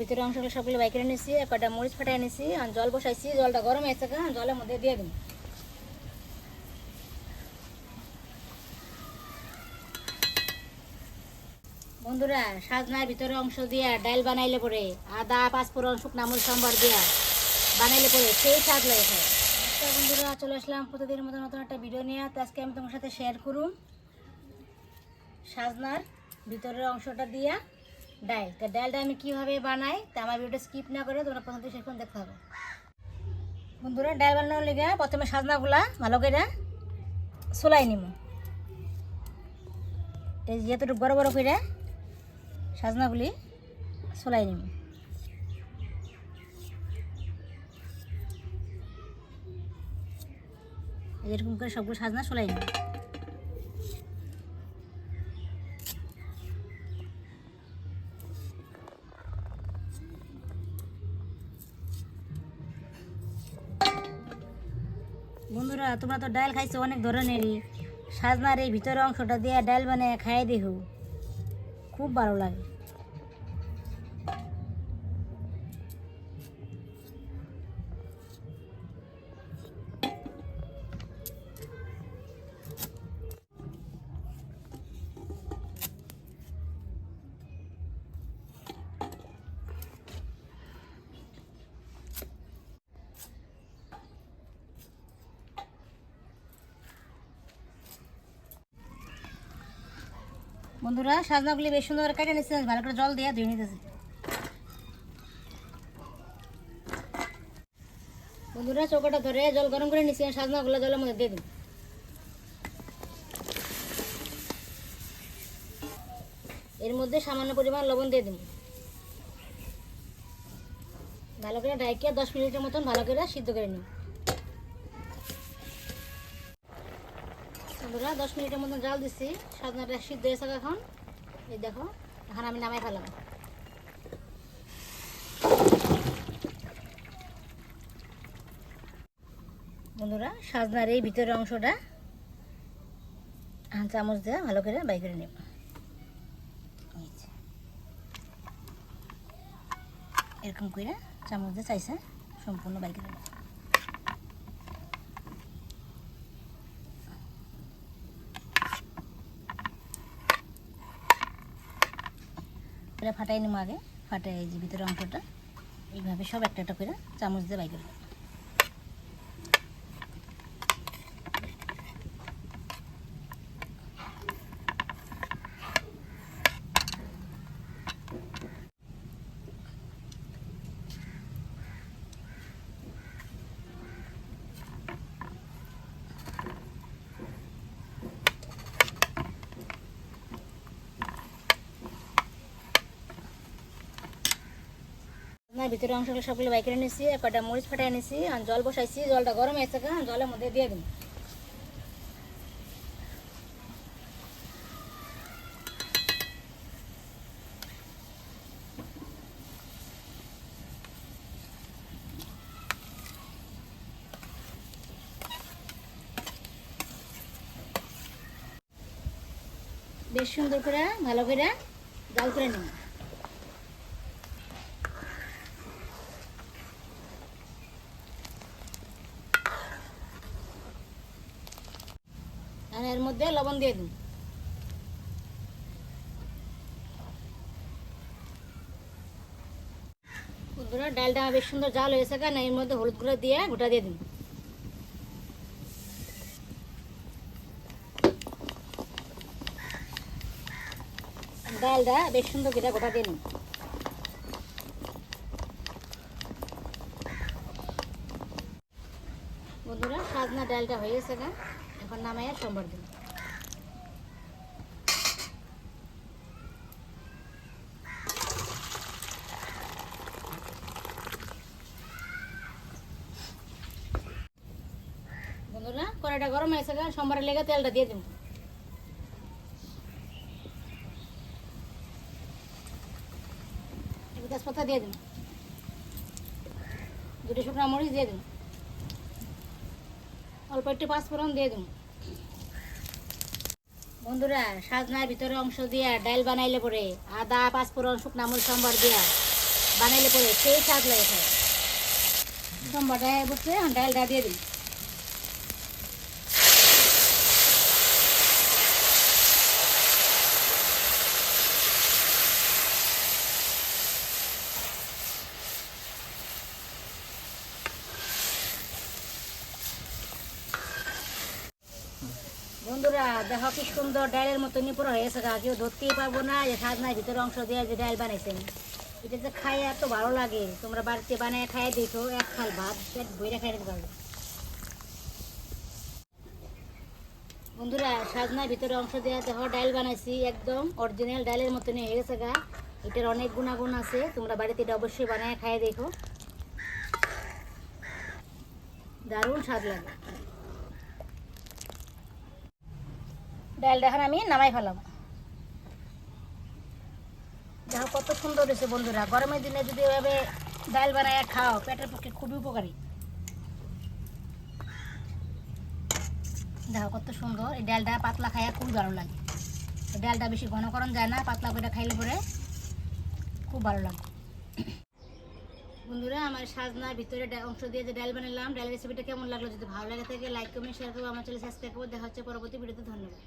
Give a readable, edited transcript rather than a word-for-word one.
ভিতরে অংশগুলো সবগুলো বাই করে নিয়েছি, কয়টা মরিচ ফাটাই নিয়েছি, আর জল বসাইছি, জলটা গরম হয়েছে, জলের মধ্যে দিয়ে দিন। বন্ধুরা, সাজনার ভিতরে অংশ দিয়া ডাল বানাইলে পরে আদা পাঁচফোড়ন শুকনা মরিচ সম্বার দিয়া বানাইলে পরে সেই স্বাদ লাগে খায়। তো বন্ধুরা, চলে আসলাম প্রতিদিনের মতো নতুন একটা ভিডিও নিয়ে। তো আজকে আমি তোমার সাথে শেয়ার করুন সাজনার ভিতরের অংশটা দিয়া ডাল। তো ডালটা আমি কীভাবে বানাই, তা আমার ভিডিওটা স্কিপ না করে তোমরা প্রথম থেকে শেষ পর্যন্ত দেখতে হবে। বন্ধুরা, ডাল বানানোর লেগে প্রথমে সাজনাগুলা ভালো করে সোলাই নিব। এই যেহেতু বড় বড় করে সাজনাগুলি সোলাই নিব। এরকম করে সবগুলো সাজনা সোলাই নিব। বন্ধুরা, তোমরা তো ডাল খাইছো অনেক ধরনেরই, সাজনার এই ভিতরের অংশটা দিয়ে ডাল বানিয়ে খাইয়ে দেখো, খুব ভালো লাগে। বন্ধুরা, সাজনাগুলি বেশ সুন্দর করে কেটে নিচ্ছে, ভালো করে জল দিয়ে ধুয়ে নিতেছে। বন্ধুরা, চৌকাটা ধরে জল গরম করে নিচ্ছি, সাজনাগুলো জলের মধ্যে দিয়ে দিন। এর মধ্যে সামান্য পরিমাণ লবণ দিয়ে দিন। ভালো করে ঢাইকে 10 মিনিটের মতন ভালো করে সিদ্ধ করে নিন। বন্ধুরা, 10 মিনিটের মতন জাল দিচ্ছি, সাজনাটা সিদ্ধ হয়েছে। এখন এই দেখো, এখন আমি নামাই ফেলাম। বন্ধুরা, সাজনার এই ভিতরের অংশটা চামচ দিয়ে ভালো করে বাই করে নেব। এরকম করে চামচ দিয়ে চাইছে সম্পূর্ণ বাই করে নেব। এটা ফাটাই নেবো আগে, ফাটাই এই যে ভিতরের অংশটা এইভাবে সব একটা একটা করে চামচ দিয়ে বাই করে নেব। ভিতরে অংশগুলো সবগুলো বাই করে নিয়েছি, কয়টা মরিচ ফাটাই নিয়েছি, আর জল বসাইছি, জলটা গরম হয়েছে, জলের মধ্যে দিয়ে দিন। বেশ সুন্দর করে ভালো করে জাল করে নিন। আর এর মধ্যে লবণ দিয়ে দিন। বন্ধুরা, ডালটা বেশ সুন্দর জাল হয়েছে, এর মধ্যে হলুদ গুঁড়ো দিয়ে গোটা দিয়ে দিন। ডালটা বেশ সুন্দর করে গোটা দিয়ে নিন। বন্ধুরা, সাজনা ডালটা হয়ে গেছে, এখন নামাইয়া সম্বার দিন। বন্ধুরা, কড়াইটা গরম হয়েছে, সম্বারের লেগে তেলটা দিয়ে দিন। তেজপাতা দিয়ে দিন, 2টি শুকনো মরিচ দিয়ে দিন, অল্প একটু পাঁচফোড়ন দিয়ে দিন। বন্ধুরা, সাজনার ভিতরে অংশ দিয়া ডাল বানাইলে পরে আদা পাঁচফোড়ন শুকনা মরিচ সম্বার দিয়া বানাইলে পরে সেই স্বাদ লাগে খায়। সম্বারটা বসে ডালটা দিয়ে দিই। বন্ধুরা দেখো কি সুন্দর ডালের মতনই পুরো হয়ে গেছে, কেউ ধরতেই পারবো না যে সাজনার ভিতরে অংশ দিয়ে যে ডাল বানাইছেন। এটা যে খাই এত ভালো লাগে, তোমরা বাড়িতে বানিয়ে খাইয়ে দেখো, এক খাল ভাত পেট বইরা খাইতে পারবে। বন্ধুরা সাজনার ভিতরে অংশ দেওয়া দেখো ডাল বানাইছি, একদম অরিজিনাল ডালের মতনই হয়ে গেছে গা। এটার অনেক গুণাগুণ আছে, তোমরা বাড়িতে এটা অবশ্যই বানিয়ে খাইয়ে দেখো, দারুণ স্বাদ লাগে। ডালটা এখন আমি নামাই ফেলাম। দেখো কত সুন্দর হয়েছে বন্ধুরা, গরমের দিনে যদি এভাবে ডাল বানায় খাও পেটের পক্ষে খুবই উপকারী। দেখো কত সুন্দর, এই ডালটা পাতলা খাইয়া খুবই ভালো লাগে। এই ডালটা বেশি ঘন করণ যায় না, পাতলা করে খাইলে পরে খুব ভালো লাগে। বন্ধুরা আমার সাজনার ভিতরে অংশ দিয়ে যে ডাল বানালাম, ডালের রেসিপিটা কেমন লাগলো? যদি ভালো লাগে থাকে লাইক কমেন্ট শেয়ার করবো, আমার চ্যানেল সাবস্ক্রাইব করবো। দেখা হচ্ছে পরবর্তী ভিডিওতে। ধন্যবাদ।